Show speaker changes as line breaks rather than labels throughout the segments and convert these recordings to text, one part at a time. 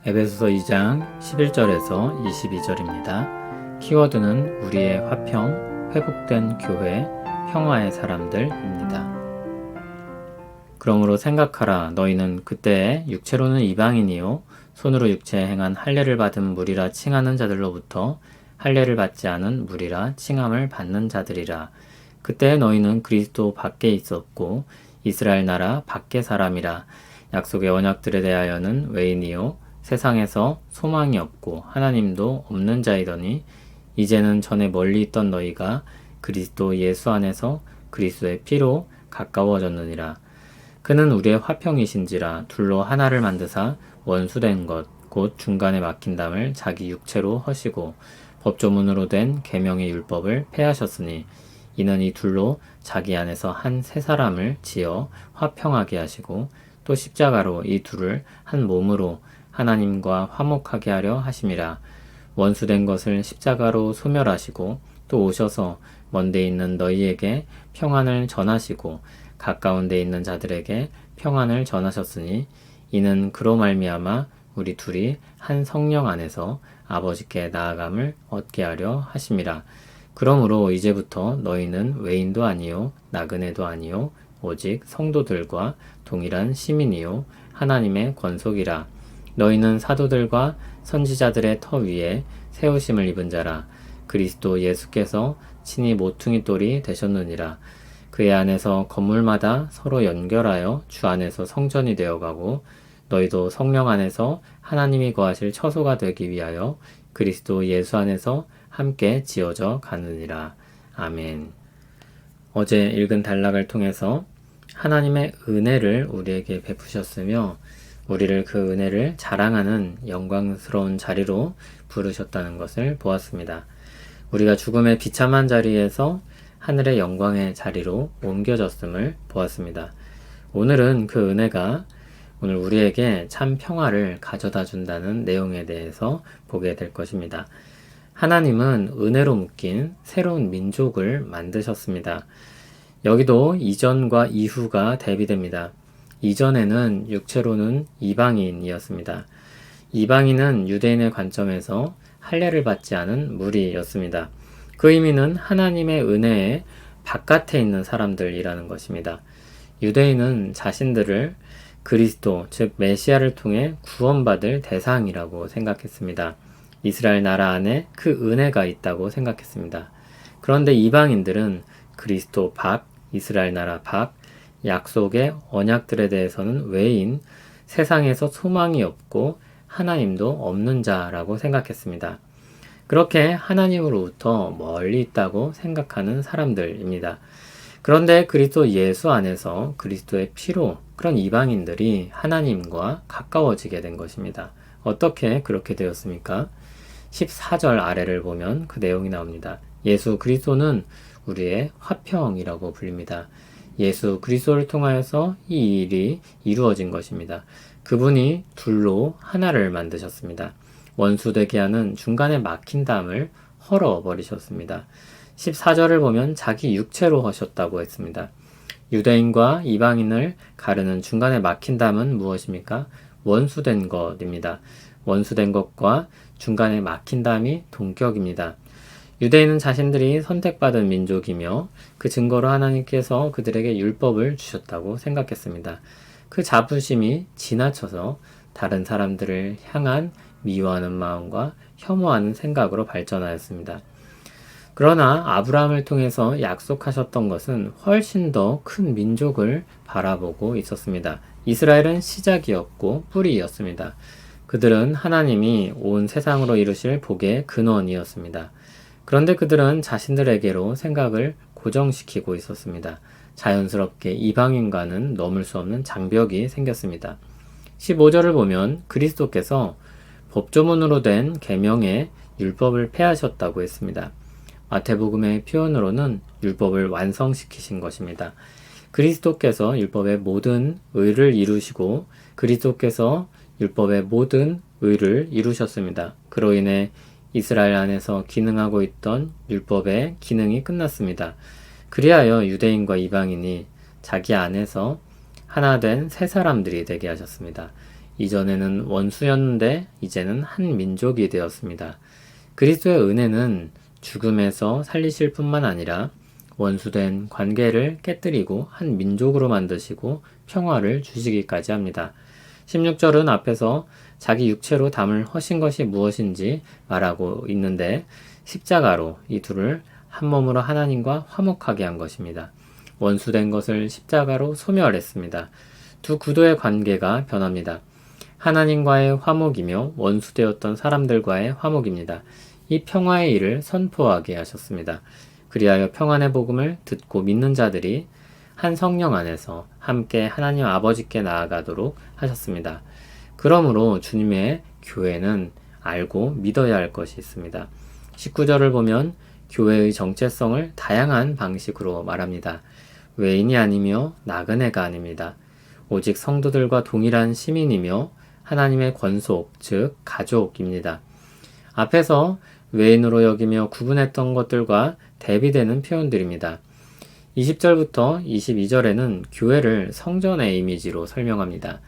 에베소서 2장 11절에서 22절입니다. 키워드는 우리의 화평, 회복된 교회, 평화의 사람들입니다. 그러므로 생각하라. 너희는 그때에 육체로는 이방인이요 손으로 육체에 행한 할례를 받은 무리라 칭하는 자들로부터 할례를 받지 않은 무리라 칭함을 받는 자들이라. 그때에 너희는 그리스도 밖에 있었고 이스라엘 나라 밖의 사람이라. 약속의 언약들에 대하여는 외인이요 세상에서 소망이 없고 하나님도 없는 자이더니 이제는 전에 멀리 있던 너희가 그리스도 예수 안에서 그리스도의 피로 가까워졌느니라. 그는 우리의 화평이신지라 둘로 하나를 만드사 원수된 것 곧 중간에 막힌 담을 자기 육체로 허시고 법조문으로 된 계명의 율법을 폐하셨으니 이는 이 둘로 자기 안에서 한 새 사람을 지어 화평하게 하시고 또 십자가로 이 둘을 한 몸으로 하나님과 화목하게 하려 하심이라. 원수된 것을 십자가로 소멸하시고 또 오셔서 먼데 있는 너희에게 평안을 전하시고 가까운 데 있는 자들에게 평안을 전하셨으니 이는 그로 말미암아 우리 둘이 한 성령 안에서 아버지께 나아감을 얻게 하려 하심이라. 그러므로 이제부터 너희는 외인도 아니요 나그네도 아니요 오직 성도들과 동일한 시민이요 하나님의 권속이라. 너희는 사도들과 선지자들의 터 위에 세우심을 입은 자라. 그리스도 예수께서 친히 모퉁이 돌이 되셨느니라. 그의 안에서 건물마다 서로 연결하여 주 안에서 성전이 되어가고 너희도 성령 안에서 하나님이 거하실 처소가 되기 위하여 그리스도 예수 안에서 함께 지어져 가느니라. 아멘. 어제 읽은 단락을 통해서 하나님의 은혜를 우리에게 베푸셨으며 우리를 그 은혜를 자랑하는 영광스러운 자리로 부르셨다는 것을 보았습니다. 우리가 죽음의 비참한 자리에서 하늘의 영광의 자리로 옮겨졌음을 보았습니다. 오늘은 그 은혜가 오늘 우리에게 참 평화를 가져다 준다는 내용에 대해서 보게 될 것입니다. 하나님은 은혜로 묶인 새로운 민족을 만드셨습니다. 여기도 이전과 이후가 대비됩니다. 이전에는 육체로는 이방인이었습니다. 이방인은 유대인의 관점에서 할례를 받지 않은 무리였습니다. 그 의미는 하나님의 은혜의 바깥에 있는 사람들이라는 것입니다. 유대인은 자신들을 그리스도, 즉 메시아를 통해 구원받을 대상이라고 생각했습니다. 이스라엘 나라 안에 그 은혜가 있다고 생각했습니다. 그런데 이방인들은 그리스도 밖, 이스라엘 나라 밖, 약속의 언약들에 대해서는 외인, 세상에서 소망이 없고 하나님도 없는 자라고 생각했습니다. 그렇게 하나님으로부터 멀리 있다고 생각하는 사람들입니다. 그런데 그리스도 예수 안에서 그리스도의 피로 그런 이방인들이 하나님과 가까워지게 된 것입니다. 어떻게 그렇게 되었습니까? 14절 아래를 보면 그 내용이 나옵니다. 예수 그리스도는 우리의 화평이라고 불립니다. 예수 그리스도를 통하여서 이 일이 이루어진 것입니다. 그분이 둘로 하나를 만드셨습니다. 원수되게 하는 중간에 막힌 담을 헐어버리셨습니다. 14절을 보면 자기 육체로 하셨다고 했습니다. 유대인과 이방인을 가르는 중간에 막힌 담은 무엇입니까? 원수된 것입니다. 원수된 것과 중간에 막힌 담이 동격입니다. 유대인은 자신들이 선택받은 민족이며 그 증거로 하나님께서 그들에게 율법을 주셨다고 생각했습니다. 그 자부심이 지나쳐서 다른 사람들을 향한 미워하는 마음과 혐오하는 생각으로 발전하였습니다. 그러나 아브라함을 통해서 약속하셨던 것은 훨씬 더 큰 민족을 바라보고 있었습니다. 이스라엘은 시작이었고 뿌리였습니다. 그들은 하나님이 온 세상으로 이루실 복의 근원이었습니다. 그런데 그들은 자신들에게로 생각을 고정시키고 있었습니다. 자연스럽게 이방인과는 넘을 수 없는 장벽이 생겼습니다. 15절을 보면 그리스도께서 법조문으로 된 계명의 율법을 폐하셨다고 했습니다. 마태복음의 표현으로는 율법을 완성시키신 것입니다. 그리스도께서 율법의 모든 의를 이루시고 그리스도께서 율법의 모든 의를 이루셨습니다. 그로 인해 이스라엘 안에서 기능하고 있던 율법의 기능이 끝났습니다. 그리하여 유대인과 이방인이 자기 안에서 하나 된 새 사람들이 되게 하셨습니다. 이전에는 원수였는데 이제는 한 민족이 되었습니다. 그리스도의 은혜는 죽음에서 살리실 뿐만 아니라 원수된 관계를 깨뜨리고 한 민족으로 만드시고 평화를 주시기까지 합니다. 16절은 앞에서 자기 육체로 담을 허신 것이 무엇인지 말하고 있는데 십자가로 이 둘을 한 몸으로 하나님과 화목하게 한 것입니다. 원수된 것을 십자가로 소멸했습니다. 두 구도의 관계가 변합니다. 하나님과의 화목이며 원수되었던 사람들과의 화목입니다. 이 평화의 일을 선포하게 하셨습니다. 그리하여 평안의 복음을 듣고 믿는 자들이 한 성령 안에서 함께 하나님 아버지께 나아가도록 하셨습니다. 그러므로 주님의 교회는 알고 믿어야 할 것이 있습니다. 19절을 보면 교회의 정체성을 다양한 방식으로 말합니다. 외인이 아니며 나그네가 아닙니다. 오직 성도들과 동일한 시민이며 하나님의 권속, 즉 가족입니다. 앞에서 외인으로 여기며 구분했던 것들과 대비되는 표현들입니다. 20절부터 22절에는 교회를 성전의 이미지로 설명합니다.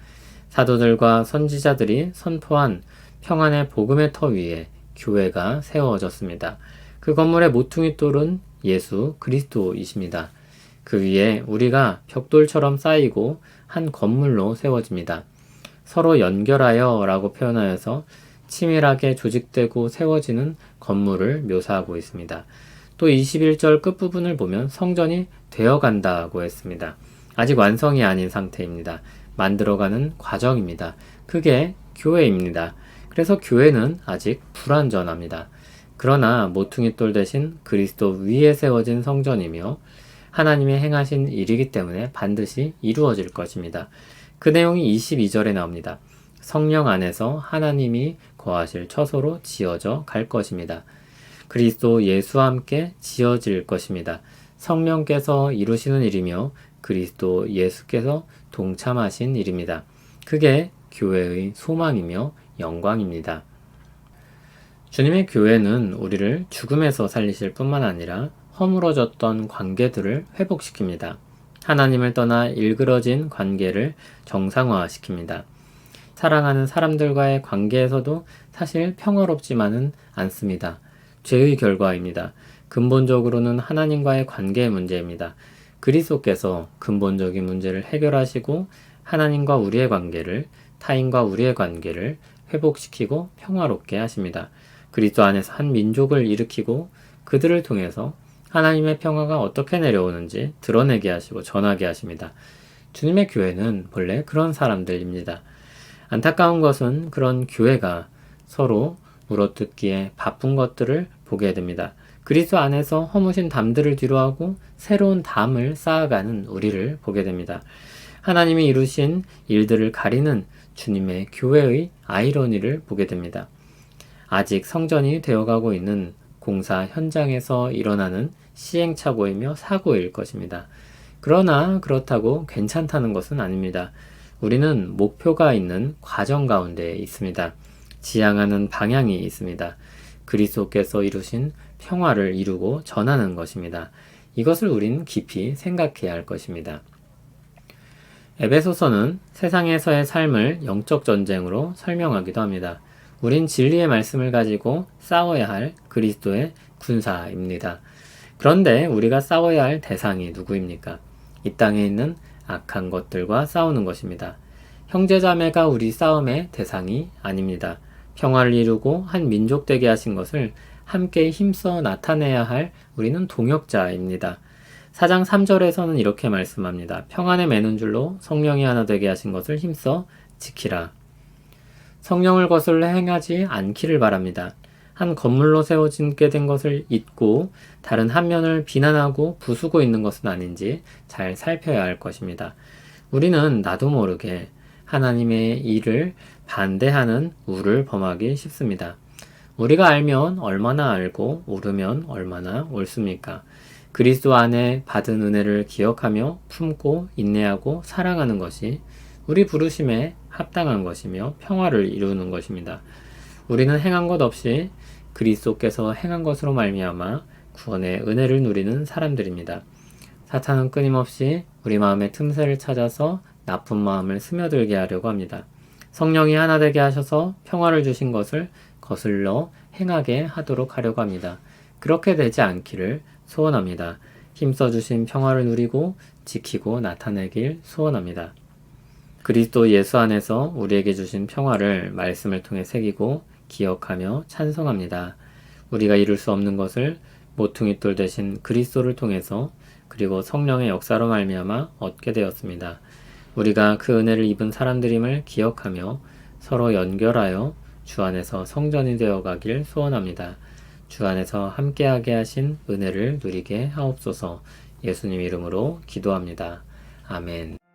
사도들과 선지자들이 선포한 평안의 복음의 터 위에 교회가 세워졌습니다. 그 건물의 모퉁이 돌은 예수 그리스도이십니다. 그 위에 우리가 벽돌처럼 쌓이고 한 건물로 세워집니다. 서로 연결하여 라고 표현하여서 치밀하게 조직되고 세워지는 건물을 묘사하고 있습니다. 또 21절 끝부분을 보면 성전이 되어간다고 했습니다. 아직 완성이 아닌 상태입니다. 만들어가는 과정입니다. 그게 교회입니다. 그래서 교회는 아직 불완전합니다. 그러나 모퉁이돌 대신 그리스도 위에 세워진 성전이며 하나님이 행하신 일이기 때문에 반드시 이루어질 것입니다. 그 내용이 22절에 나옵니다. 성령 안에서 하나님이 거하실 처소로 지어져 갈 것입니다. 그리스도 예수와 함께 지어질 것입니다. 성령께서 이루시는 일이며 그리스도 예수께서 동참하신 일입니다. 그게 교회의 소망이며 영광입니다. 주님의 교회는 우리를 죽음에서 살리실 뿐만 아니라 허물어졌던 관계들을 회복시킵니다. 하나님을 떠나 일그러진 관계를 정상화시킵니다. 사랑하는 사람들과의 관계에서도 사실 평화롭지만은 않습니다. 죄의 결과입니다. 근본적으로는 하나님과의 관계의 문제입니다. 그리스도께서 근본적인 문제를 해결하시고 하나님과 우리의 관계를, 타인과 우리의 관계를 회복시키고 평화롭게 하십니다. 그리스도 안에서 한 민족을 일으키고 그들을 통해서 하나님의 평화가 어떻게 내려오는지 드러내게 하시고 전하게 하십니다. 주님의 교회는 본래 그런 사람들입니다. 안타까운 것은 그런 교회가 서로 물어뜯기에 바쁜 것들을 보게 됩니다. 그리스도 안에서 허무신 담들을 뒤로하고 새로운 담을 쌓아가는 우리를 보게 됩니다. 하나님이 이루신 일들을 가리는 주님의 교회의 아이러니를 보게 됩니다. 아직 성전이 되어가고 있는 공사 현장에서 일어나는 시행착오이며 사고일 것입니다. 그러나 그렇다고 괜찮다는 것은 아닙니다. 우리는 목표가 있는 과정 가운데 있습니다. 지향하는 방향이 있습니다. 그리스도께서 이루신 평화를 이루고 전하는 것입니다. 이것을 우린 깊이 생각해야 할 것입니다. 에베소서는 세상에서의 삶을 영적 전쟁으로 설명하기도 합니다. 우린 진리의 말씀을 가지고 싸워야 할 그리스도의 군사입니다. 그런데 우리가 싸워야 할 대상이 누구입니까? 이 땅에 있는 악한 것들과 싸우는 것입니다. 형제자매가 우리 싸움의 대상이 아닙니다. 평화를 이루고 한 민족 되게 하신 것을 함께 힘써 나타내야 할 우리는 동역자입니다. 4장 3절에서는 이렇게 말씀합니다. 평안에 매는 줄로 성령이 하나 되게 하신 것을 힘써 지키라. 성령을 거슬러 행하지 않기를 바랍니다. 한 건물로 세워지게 된 것을 잊고 다른 한 면을 비난하고 부수고 있는 것은 아닌지 잘 살펴야 할 것입니다. 우리는 나도 모르게 하나님의 일을 반대하는 우를 범하기 쉽습니다. 우리가 알면 얼마나 알고 오르면 얼마나 옳습니까? 그리스도 안에 받은 은혜를 기억하며 품고 인내하고 사랑하는 것이 우리 부르심에 합당한 것이며 평화를 이루는 것입니다. 우리는 행한 것 없이 그리스도께서 행한 것으로 말미암아 구원의 은혜를 누리는 사람들입니다. 사탄은 끊임없이 우리 마음의 틈새를 찾아서 나쁜 마음을 스며들게 하려고 합니다. 성령이 하나 되게 하셔서 평화를 주신 것을 거슬러 행하게 하도록 하려고 합니다. 그렇게 되지 않기를 소원합니다. 힘써 주신 평화를 누리고 지키고 나타내길 소원합니다. 그리스도 예수 안에서 우리에게 주신 평화를 말씀을 통해 새기고 기억하며 찬송합니다. 우리가 이룰 수 없는 것을 모퉁이 돌 대신 그리스도를 통해서 그리고 성령의 역사로 말미암아 얻게 되었습니다. 우리가 그 은혜를 입은 사람들임을 기억하며 서로 연결하여 주 안에서 성전이 되어 가길 소원합니다. 주 안에서 함께하게 하신 은혜를 누리게 하옵소서. 예수님 이름으로 기도합니다. 아멘.